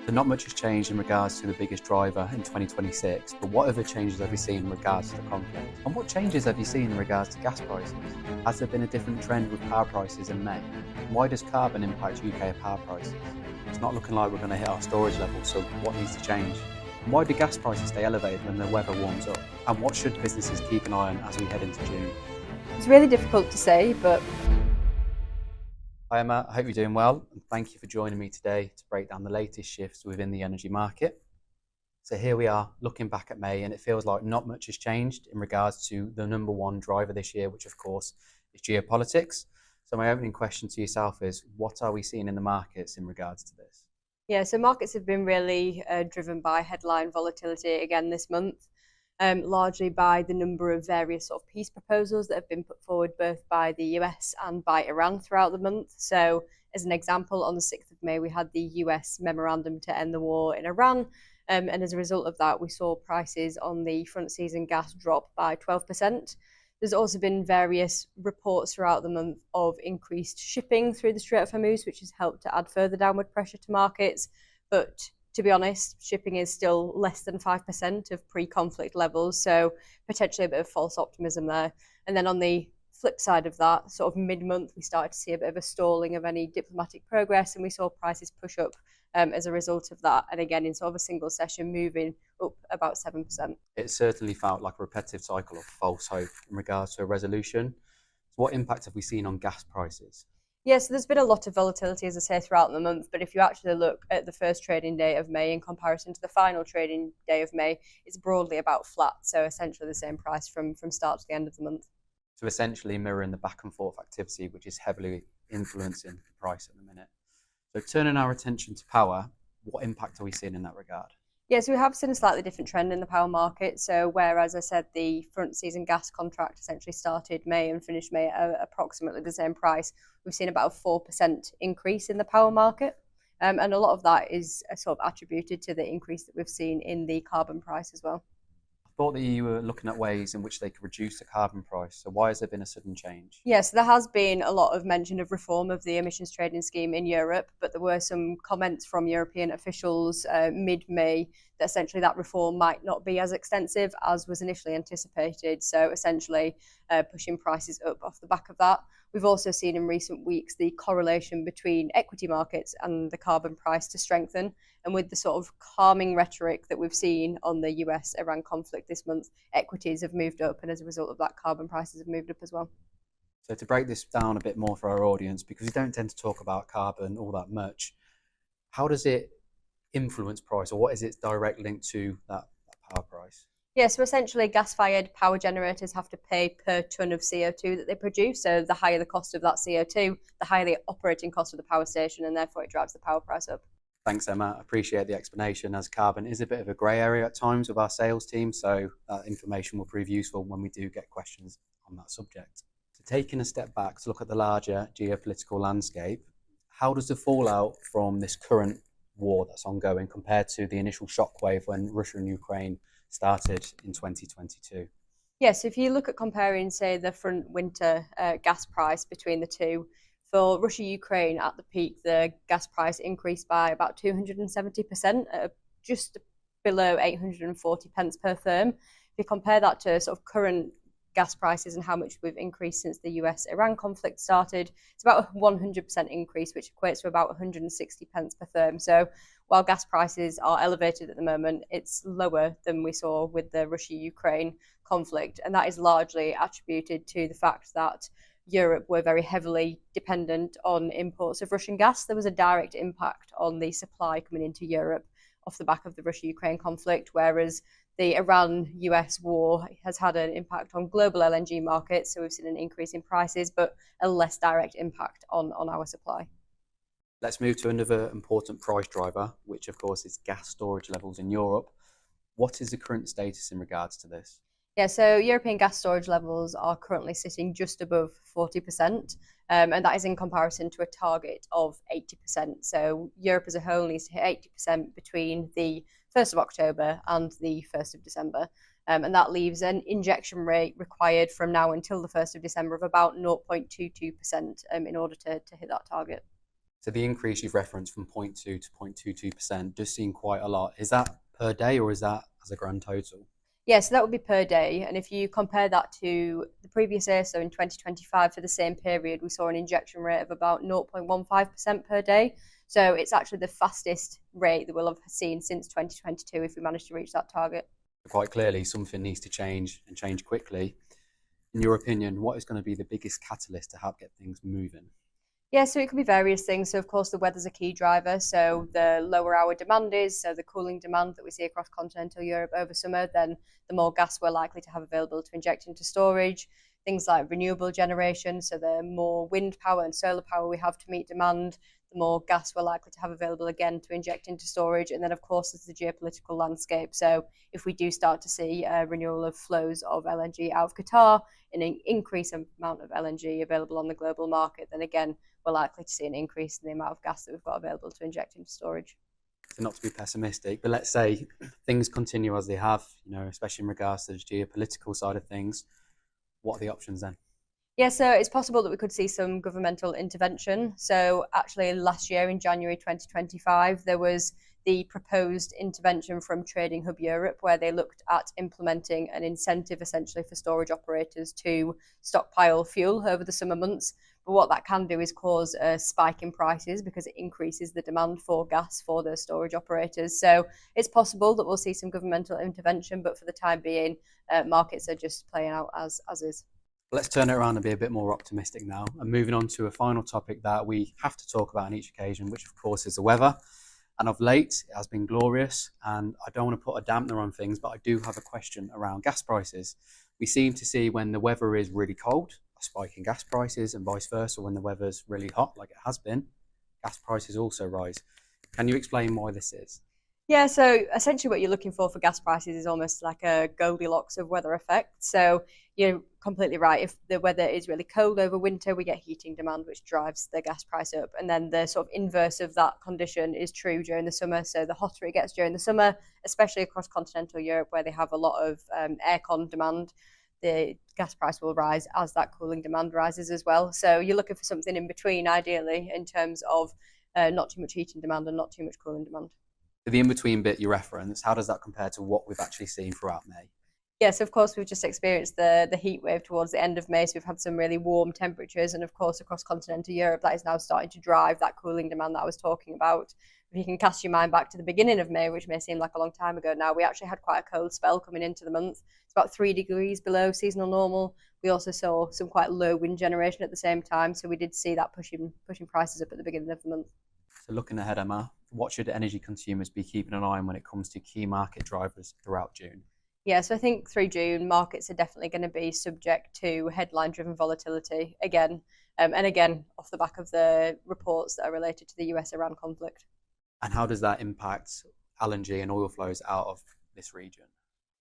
So not much has changed in regards to the biggest driver in 2026, but what other changes have you seen in regards to the conflict? And what changes have you seen in regards to gas prices? Has there been a different trend with power prices in May? And why does carbon impact UK power prices? It's not looking like we're going to hit our storage levels, so what needs to change? And why do gas prices stay elevated when the weather warms up? And what should businesses keep an eye on as we head into June? It's really difficult to say, but Hi Emma, I hope you're doing well, and thank you for joining me today to break down the latest shifts within the energy market. So here we are looking back at May, and it feels like not much has changed in regards to the number one driver this year, which of course is geopolitics. So my opening question to yourself is, what are we seeing in the markets in regards to this? yeah, so markets have been really driven by headline volatility again this month, largely by the number of various sort of peace proposals that have been put forward both by the US and by Iran throughout the month. So as an example, on the 6th of May, we had the US memorandum to end the war in Iran. And as a result of that, we saw prices on the front season gas drop by 12%. There's also been various reports throughout the month of increased shipping through the Strait of Hormuz, which has helped to add further downward pressure to markets. But to be honest, shipping is still less than 5% of pre-conflict levels, so potentially a bit of false optimism there. And then on the flip side of that, sort of mid-month, we started to see a bit of a stalling of any diplomatic progress, and we saw prices push up as a result of that. And again, in sort of a single session, moving up about 7%. It certainly felt like a repetitive cycle of false hope in regards to a resolution. So what impact have we seen on gas prices? Yeah, so there's been a lot of volatility, as I say, throughout the month. But if you actually look at the first trading day of May in comparison to the final trading day of May, it's broadly about flat. So essentially the same price from start to the end of the month. So essentially mirroring the back and forth activity, which is heavily influencing the price at the minute. So turning our attention to power, what impact are we seeing in that regard? Yeah, so we have seen a slightly different trend in the power market. So whereas I said the front season gas contract essentially started May and finished May at approximately the same price, we've seen about a 4% increase in the power market. And a lot of that is sort of attributed to the increase that we've seen in the carbon price as well. I thought that you were looking at ways in which they could reduce the carbon price. So why has there been a sudden change? Yes, there has been a lot of mention of reform of the emissions trading scheme in Europe, but there were some comments from European officials mid-May that essentially that reform might not be as extensive as was initially anticipated. So essentially pushing prices up off the back of that. We've also seen in recent weeks the correlation between equity markets and the carbon price to strengthen. And with the sort of calming rhetoric that we've seen on the US-Iran conflict this month, equities have moved up, and as a result of that, carbon prices have moved up as well. So to break this down a bit more for our audience, because we don't tend to talk about carbon all that much, how does it influence price, or what is its direct link to that power price? Yeah, so essentially gas-fired power generators have to pay per tonne of CO2 that they produce. So the higher the cost of that CO2, the higher the operating cost of the power station, and therefore it drives the power price up. Thanks, Emma. I appreciate the explanation, as carbon is a bit of a grey area at times with our sales team, so that information will prove useful when we do get questions on that subject. So taking a step back to look at the larger geopolitical landscape, how does the fallout from this current war that's ongoing compare to the initial shockwave when Russia and Ukraine started in 2022? Yes, if you look at comparing, say, the front winter gas price between the two, for Russia-Ukraine at the peak, the gas price increased by about 270%, just below 840 pence per therm. If you compare that to sort of current gas prices and how much we've increased since the US-Iran conflict started, it's about a 100% increase, which equates to about 160 pence per therm. So while gas prices are elevated at the moment, it's lower than we saw with the Russia-Ukraine conflict. And that is largely attributed to the fact that Europe were very heavily dependent on imports of Russian gas. There was a direct impact on the supply coming into Europe off the back of the Russia-Ukraine conflict, whereas the Iran-US war has had an impact on global LNG markets. So we've seen an increase in prices, but a less direct impact on our supply. Let's move to another important price driver, which of course is gas storage levels in Europe. What is the current status in regards to this? Yeah, so European gas storage levels are currently sitting just above 40%, and that is in comparison to a target of 80%. So Europe as a whole needs to hit 80% between the 1st of October and the 1st of December. And that leaves an injection rate required from now until the 1st of December of about 0.22% in order to hit that target. So the increase you've referenced from 0.2 to 0.22% does seem quite a lot. Is that per day or is that as a grand total? Yeah, so that would be per day. And if you compare that to the previous year, so in 2025 for the same period, we saw an injection rate of about 0.15% per day. So it's actually the fastest rate that we'll have seen since 2022 if we manage to reach that target. Quite clearly, something needs to change and change quickly. In your opinion, what is going to be the biggest catalyst to help get things moving? Yeah, so it could be various things. So, of course, the weather's a key driver. So, the lower our demand is, so the cooling demand that we see across continental Europe over summer, then the more gas we're likely to have available to inject into storage. Things like renewable generation, so the more wind power and solar power we have to meet demand, the more gas we're likely to have available again to inject into storage. And then, of course, there's the geopolitical landscape. So, if we do start to see a renewal of flows of LNG out of Qatar, an increased amount of LNG available on the global market, then again, we're likely to see an increase in the amount of gas that we've got available to inject into storage. So not to be pessimistic, but let's say things continue as they have, especially in regards to the geopolitical side of things. What are the options then? Yeah, so it's possible that we could see some governmental intervention. So actually last year in January 2025, there was the proposed intervention from Trading Hub Europe, where they looked at implementing an incentive essentially for storage operators to stockpile fuel over the summer months. But what that can do is cause a spike in prices because it increases the demand for gas for the storage operators. So it's possible that we'll see some governmental intervention, but for the time being, markets are just playing out as is. Let's turn it around and be a bit more optimistic now. And moving on to a final topic that we have to talk about on each occasion, which of course is the weather. And of late, it has been glorious. And I don't want to put a dampener on things, but I do have a question around gas prices. We seem to see when the weather is really cold, a spike in gas prices, and vice versa when the weather's really hot, like it has been, gas prices also rise. Can you explain why this is? Yeah, so essentially what you're looking for gas prices is almost like a Goldilocks of weather effect. So you're completely right. If the weather is really cold over winter, we get heating demand, which drives the gas price up. And then the sort of inverse of that condition is true during the summer. So the hotter it gets during the summer, especially across continental Europe, where they have a lot of aircon demand, the gas price will rise as that cooling demand rises as well. So you're looking for something in between, ideally, in terms of not too much heating demand and not too much cooling demand. The in-between bit you reference, how does that compare to what we've actually seen throughout May? Yes, of course, we've just experienced the heat wave towards the end of May, so we've had some really warm temperatures, and of course, across continental Europe, that is now starting to drive that cooling demand that I was talking about. If you can cast your mind back to the beginning of May, which may seem like a long time ago now, we actually had quite a cold spell coming into the month. It's about 3 degrees below seasonal normal. We also saw some quite low wind generation at the same time, so we did see that pushing prices up at the beginning of the month. So looking ahead, Emma, what should energy consumers be keeping an eye on when it comes to key market drivers throughout June? Yeah, so I think through June, markets are definitely going to be subject to headline-driven volatility again, and again, off the back of the reports that are related to the US-Iran conflict. And how does that impact LNG and oil flows out of this region?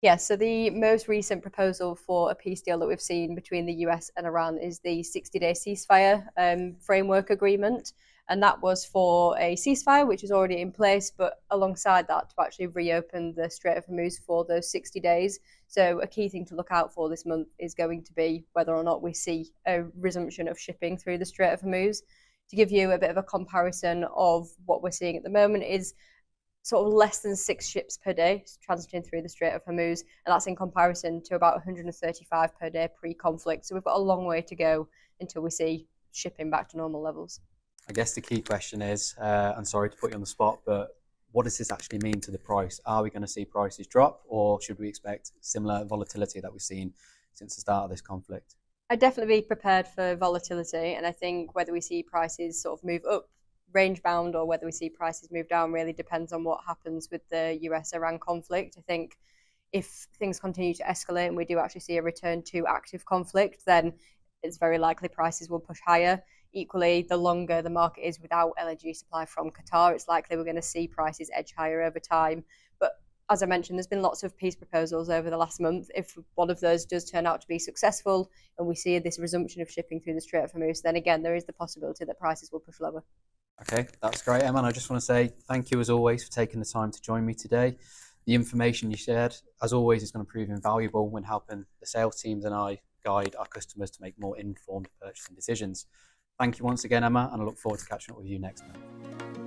Yeah, so the most recent proposal for a peace deal that we've seen between the US and Iran is the 60-day ceasefire framework agreement. And that was for a ceasefire, which is already in place, but alongside that, to actually reopen the Strait of Hormuz for those 60 days. So a key thing to look out for this month is going to be whether or not we see a resumption of shipping through the Strait of Hormuz. To give you a bit of a comparison of what we're seeing at the moment is sort of less than 6 ships per day transiting through the Strait of Hormuz, and that's in comparison to about 135 per day pre-conflict. So we've got a long way to go until we see shipping back to normal levels. I guess the key question is, I'm sorry to put you on the spot, but what does this actually mean to the price? Are we going to see prices drop, or should we expect similar volatility that we've seen since the start of this conflict? I'd definitely be prepared for volatility, and I think whether we see prices sort of move up range bound or whether we see prices move down really depends on what happens with the US-Iran conflict. I think if things continue to escalate and we do actually see a return to active conflict, then it's very likely prices will push higher. Equally, the longer the market is without LNG supply from Qatar, it's likely we're going to see prices edge higher over time. But as I mentioned, there's been lots of peace proposals over the last month. If one of those does turn out to be successful and we see this resumption of shipping through the Strait of Hormuz, then again, there is the possibility that prices will push lower. Okay, that's great, Emma. And I just want to say thank you as always for taking the time to join me today. The information you shared, as always, is going to prove invaluable when helping the sales teams and I guide our customers to make more informed purchasing decisions. Thank you once again, Emma, and I look forward to catching up with you next month.